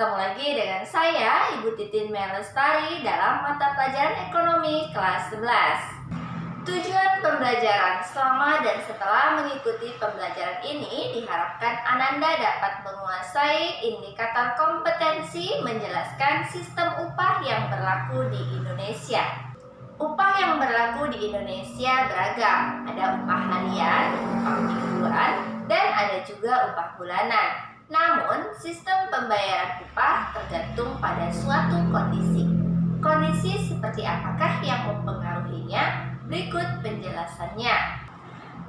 Ketemu lagi dengan saya, Ibu Titin Melestari dalam mata pelajaran ekonomi kelas 11. Tujuan pembelajaran selama dan setelah mengikuti pembelajaran ini diharapkan Ananda dapat menguasai indikator kompetensi menjelaskan sistem upah yang berlaku di Indonesia. Upah yang berlaku di Indonesia beragam, ada upah harian, upah mingguan, dan ada juga upah bulanan. Namun, sistem pembayaran upah tergantung pada suatu kondisi. Kondisi seperti apakah yang mempengaruhinya? Berikut penjelasannya.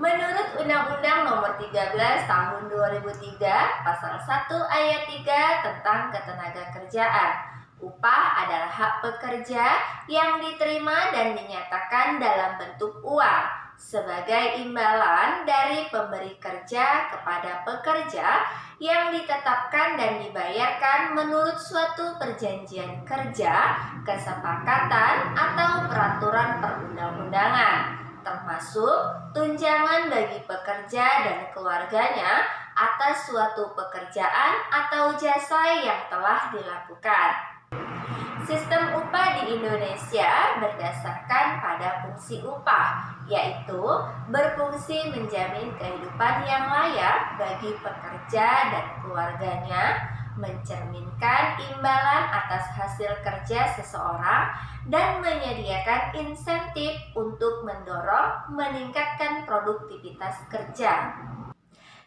Menurut Undang-Undang Nomor 13 Tahun 2003, Pasal 1 Ayat 3 tentang Ketenagakerjaan, upah adalah hak pekerja yang diterima dan dinyatakan dalam bentuk uang sebagai imbalan dari pemberi kerja kepada pekerja yang ditetapkan dan dibayarkan menurut suatu perjanjian kerja, kesepakatan, atau peraturan perundang-undangan, termasuk tunjangan bagi pekerja dan keluarganya atas suatu pekerjaan atau jasa yang telah dilakukan. Sistem upah di Indonesia berdasarkan pada fungsi upah, yaitu berfungsi menjamin kehidupan yang layak bagi pekerja dan keluarganya, mencerminkan imbalan atas hasil kerja seseorang, dan menyediakan insentif untuk mendorong meningkatkan produktivitas kerja.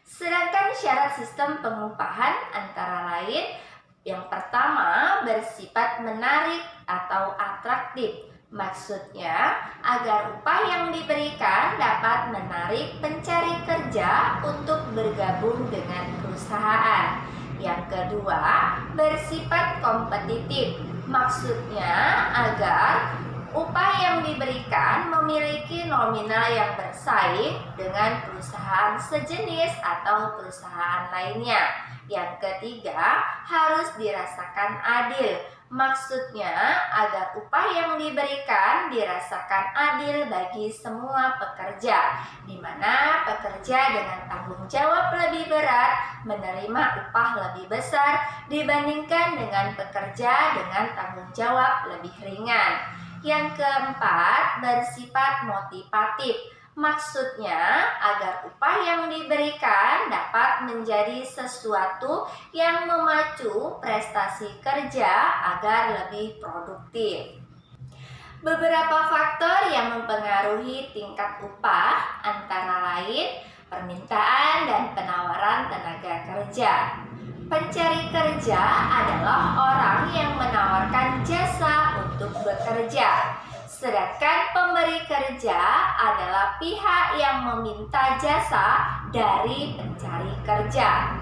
Sedangkan syarat sistem pengupahan antara lain: yang pertama, bersifat menarik atau atraktif. Maksudnya, agar upah yang diberikan dapat menarik pencari kerja untuk bergabung dengan perusahaan. Yang kedua, bersifat kompetitif. Maksudnya, agar upah yang diberikan memiliki nominal yang bersaing dengan perusahaan sejenis atau perusahaan lainnya. Yang ketiga, harus dirasakan adil. Maksudnya, agar upah yang diberikan dirasakan adil bagi semua pekerja, di mana pekerja dengan tanggung jawab lebih berat menerima upah lebih besar dibandingkan dengan pekerja dengan tanggung jawab lebih ringan. Yang keempat, bersifat motivatif. Maksudnya, agar upah yang diberikan dapat menjadi sesuatu yang memacu prestasi kerja agar lebih produktif. Beberapa faktor yang mempengaruhi tingkat upah antara lain permintaan dan penawaran tenaga kerja. Pencari kerja adalah orang yang menawarkan jasa untuk bekerja. Sedangkan pemberi kerja adalah pihak yang meminta jasa dari pencari kerja.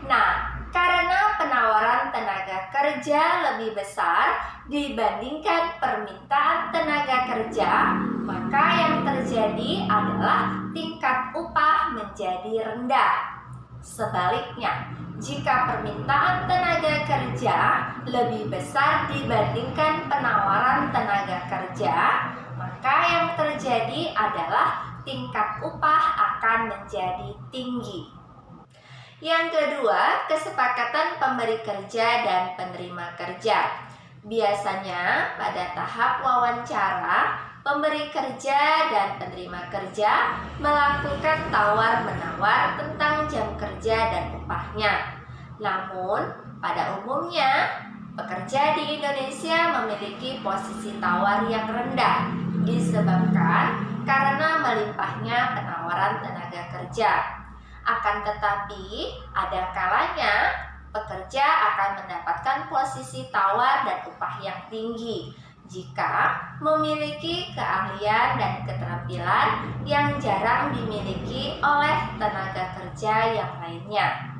Nah, karena penawaran tenaga kerja lebih besar dibandingkan permintaan tenaga kerja, maka yang terjadi adalah tingkat upah menjadi rendah. Sebaliknya, jika permintaan tenaga kerja lebih besar dibandingkan penawaran tenaga kerja, maka yang terjadi adalah tingkat upah akan menjadi tinggi. Yang kedua, kesepakatan pemberi kerja dan penerima kerja. Biasanya pada tahap wawancara, pemberi kerja dan penerima kerja melakukan tawar-menawar tentang jam kerja dan upahnya. Namun, pada umumnya, pekerja di Indonesia memiliki posisi tawar yang rendah disebabkan karena melimpahnya penawaran tenaga kerja. Akan tetapi, ada kalanya pekerja akan mendapatkan posisi tawar dan upah yang tinggi jika memiliki keahlian dan keterampilan yang jarang dimiliki oleh tenaga kerja yang lainnya.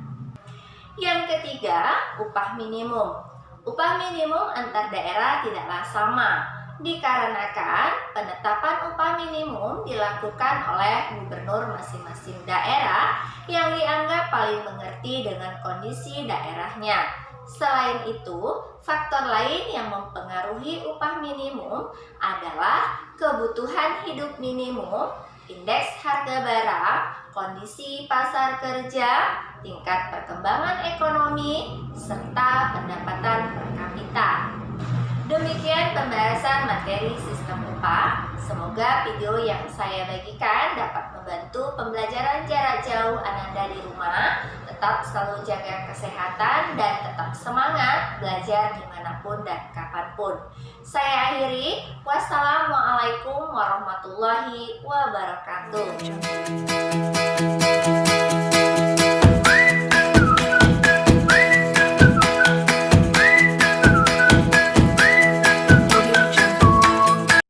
Yang ketiga, upah minimum. Upah minimum antar daerah tidaklah sama, dikarenakan penetapan upah minimum dilakukan oleh gubernur masing-masing daerah yang dianggap paling mengerti dengan kondisi daerahnya. Selain itu, faktor lain yang mempengaruhi upah minimum adalah kebutuhan hidup minimum, indeks harga barang, kondisi pasar kerja, tingkat perkembangan ekonomi, serta pendapatan per kapita. Demikian pembahasan materi sistem upah. Semoga video yang saya bagikan dapat membantu pembelajaran jarak jauh Ananda di rumah. Tetap selalu jaga kesehatan dan tetap semangat belajar dimanapun dan kapanpun. Saya akhiri. Wassalamualaikum warahmatullahi wabarakatuh.